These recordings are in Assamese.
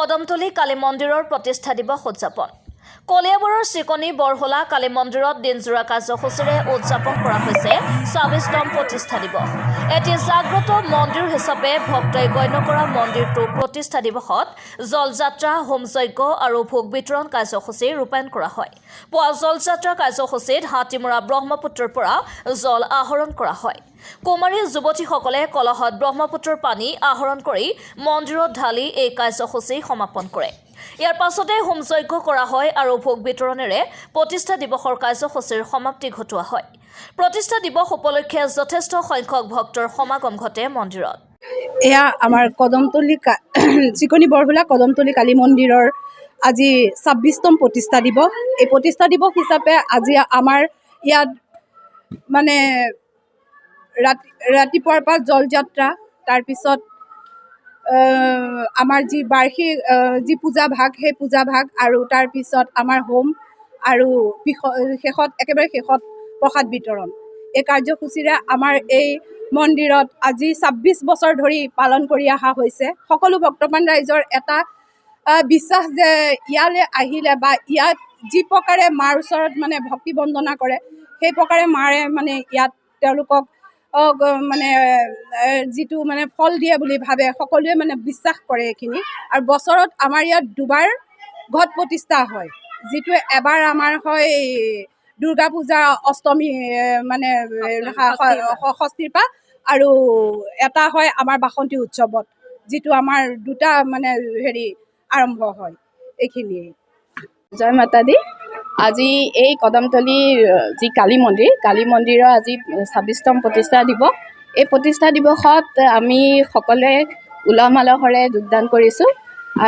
কদমতল কালী মন্দিৰৰ প্ৰতিষ্ঠা দিৱস উদযাপন। কলিয়াবৰৰ শ্ৰীকণী বৰহোলা কালী মন্দিৰত দিনজোৰা কাৰ্যসূচীৰে উদযাপন কৰা হৈছে ২৬তম প্ৰতিষ্ঠা দিৱস। এটি জাগ্ৰত মন্দিৰ হিচাপে ভক্তই গণ্য কৰা মন্দিৰটো প্ৰতিষ্ঠা দিৱসত জলযাত্ৰা, হোমযজ্ঞ আৰু ভোগ বিতৰণ কাৰ্যসূচী ৰূপায়ণ কৰা হয়। পুৱা জলযাত্ৰা কাৰ্যসূচীত হাতীমৰা ব্ৰহ্মপুত্ৰৰ পৰা জল আহৰণ কৰা হয়। কুমাৰী যুৱতীসকলে কলহত ব্ৰহ্মপুত্ৰৰ পানী আহৰণ কৰি মন্দিৰত ঢালি এই কাৰ্যসূচী সমাপন কৰে। ইয়াৰ পাছতে হোমযজ্ঞ কৰা হয় আৰু ভোগ বিতৰণেৰে প্ৰতিষ্ঠা দিৱসৰ কাৰ্যসূচীৰ সমাপ্তি ঘটোৱা হয়। প্ৰতিষ্ঠা দিৱস উপলক্ষে যথেষ্ট সংখ্যক ভক্তৰ সমাগম ঘটে মন্দিৰত। এয়া আমাৰ কদমতলী শ্ৰীকণী বৰহোলা কদমতলী কালী মন্দিৰৰ আজি ২৬তম প্ৰতিষ্ঠা দিৱস। এই প্ৰতিষ্ঠা দিৱস হিচাপে আজি আমাৰ ইয়াত মানে ৰাতিপুৱাৰ পৰা জলযাত্ৰা, তাৰপিছত আমাৰ যি বাৰ্ষিক যি পূজা ভাগ সেই পূজা ভাগ আৰু তাৰপিছত আমাৰ হোম আৰু একেবাৰে শেষত প্ৰসাদ বিতৰণ। এই কাৰ্যসূচীৰে আমাৰ এই মন্দিৰত আজি ২৬ বছৰ ধৰি পালন কৰি অহা হৈছে। সকলো ভক্তপ্ৰাণ ৰাইজৰ এটা বিশ্বাস যে ইয়ালৈ আহিলে বা ইয়াত যি প্ৰকাৰে মাৰ ওচৰত মানে ভক্তি বন্দনা কৰে সেই প্ৰকাৰে মাৰে মানে ইয়াত তেওঁলোকক মানে যিটো মানে ফল দিয়ে বুলি ভাবে, সকলোৱে মানে বিশ্বাস কৰে এইখিনি। আৰু বছৰত আমাৰ ইয়াত দুবাৰ ঘট প্ৰতিষ্ঠা হয়, যিটো এবাৰ আমাৰ হয় দুৰ্গা পূজা অষ্টমী মানে ষষ্ঠীৰ পৰা, আৰু এটা হয় আমাৰ বাসন্তী উৎসৱত, যিটো আমাৰ দুটা মানে আৰম্ভ হয়। এইখিনিয়ে। জয় মাতা দি। আজি এই কদমতলীৰ যি কালী মন্দিৰৰ আজি ২৬তম প্ৰতিষ্ঠা দিৱস। এই প্ৰতিষ্ঠা দিৱসত আমি সকলোৱে উলহ মালহেৰে যোগদান কৰিছোঁ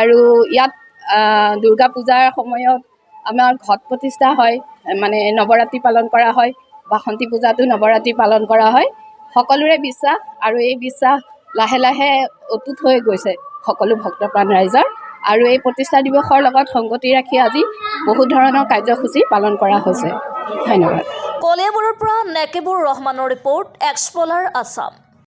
আৰু ইয়াত দুৰ্গা পূজাৰ সময়ত আমাৰ ঘট প্ৰতিষ্ঠা হয়, মানে নৱৰাত্ৰি পালন কৰা হয়। বাসন্তী পূজাতো নৱৰাত্ৰি পালন কৰা হয়। সকলোৰে বিশ্বাস আৰু এই বিশ্বাস লাহে লাহে অটুট হৈ গৈছে সকলো ভক্তপ্ৰাণ ৰাইজৰ। আৰু এই প্ৰতিষ্ঠা দিৱসৰ লগত সংগতি ৰাখি আজি বহু ধৰণৰ কাৰ্যসূচী পালন কৰা হৈছে। ধন্যবাদ। কলিয়াবৰৰ পৰা নেকিবুৰ ৰহমানৰ ৰিপৰ্ট, এক্সপ্ল'ৰাৰ আছাম।